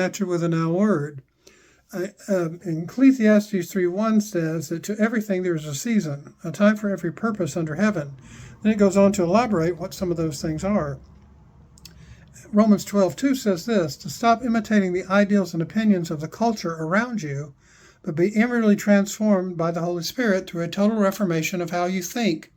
at you with a now word. Ecclesiastes 3:1 says that to everything there is a season, a time for every purpose under heaven. Then it goes on to elaborate what some of those things are. Romans 12:2 says this, to stop imitating the ideals and opinions of the culture around you, but be inwardly transformed by the Holy Spirit through a total reformation of how you think.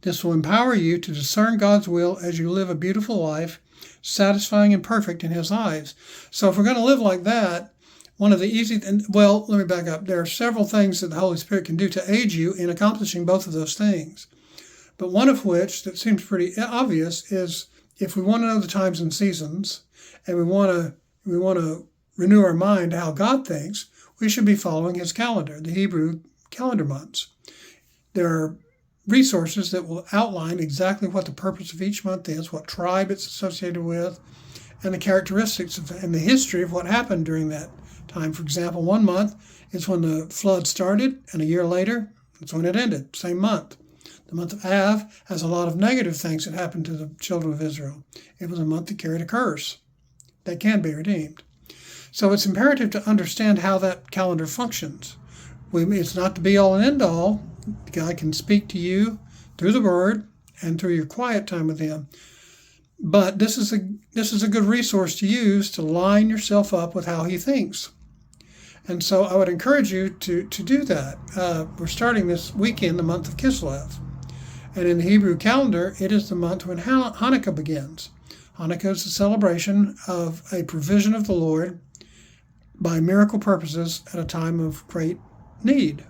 This will empower you to discern God's will as you live a beautiful life, satisfying and perfect in His eyes. So if we're going to live like that, one of the let me back up. There are several things that the Holy Spirit can do to aid you in accomplishing both of those things. But one of which, that seems pretty obvious, is if we want to know the times and seasons, and we want to renew our mind how God thinks, we should be following His calendar, the Hebrew calendar months. There are resources that will outline exactly what the purpose of each month is, what tribe it's associated with, and the characteristics and the history of what happened during that time. For example, one month is when the flood started, and a year later, that's when it ended, same month. The month of Av has a lot of negative things that happened to the children of Israel. It was a month that carried a curse that can be redeemed. So it's imperative to understand how that calendar functions. It's not the be-all and end-all. God can speak to you through the Word and through your quiet time with Him. But this is a good resource to use to line yourself up with how He thinks. And so I would encourage you to do that. We're starting this weekend, the month of Kislev. And in the Hebrew calendar, it is the month when Hanukkah begins. Hanukkah is the celebration of a provision of the Lord by miracle purposes at a time of great need.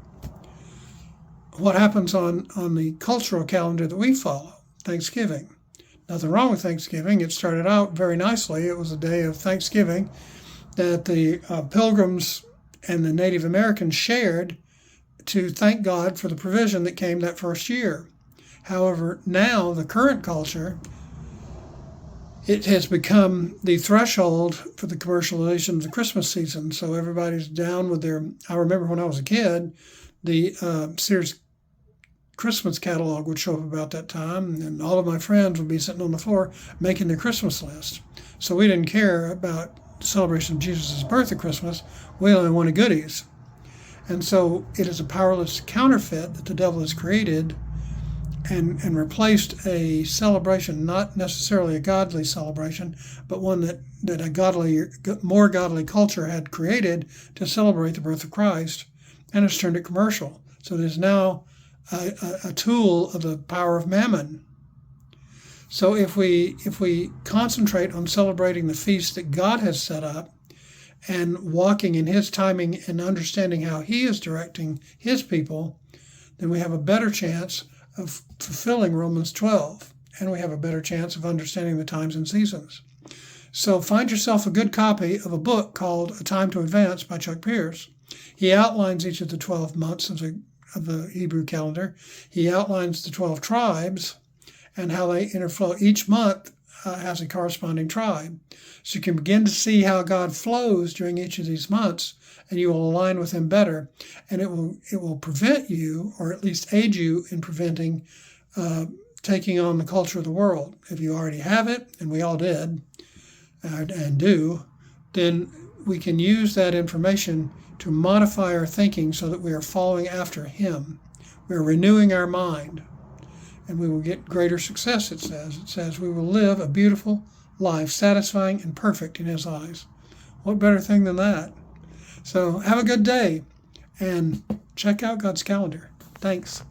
What happens on the cultural calendar that we follow? Thanksgiving. Nothing wrong with Thanksgiving. It started out very nicely. It was a day of Thanksgiving that the Pilgrims and the Native Americans shared to thank God for the provision that came that first year. However, now the current culture, it has become the threshold for the commercialization of the Christmas season. So everybody's down with I remember when I was a kid, the Sears Christmas catalog would show up about that time, and all of my friends would be sitting on the floor making their Christmas list. So we didn't care about the celebration of Jesus' birth at Christmas. We only wanted goodies. And so it is a powerless counterfeit that the devil has created and replaced a celebration, not necessarily a godly celebration, but one that a more godly culture had created to celebrate the birth of Christ, and has turned it commercial. So it is now a tool of the power of mammon. So if we concentrate on celebrating the feast that God has set up and walking in His timing and understanding how He is directing His people, then we have a better chance of fulfilling Romans 12, and we have a better chance of understanding the times and seasons. So find yourself a good copy of a book called A Time to Advance by Chuck Pierce. He outlines each of the 12 months of the Hebrew calendar. He outlines the 12 tribes and how they interflow. Each month has a corresponding tribe. So you can begin to see how God flows during each of these months, and you will align with Him better. And it will prevent you, or at least aid you in preventing taking on the culture of the world. If you already have it, and we all did and do, then we can use that information to modify our thinking so that we are following after Him. We are renewing our mind, and we will get greater success, it says. It says we will live a beautiful life, satisfying and perfect in His eyes. What better thing than that? So have a good day, and check out God's calendar. Thanks.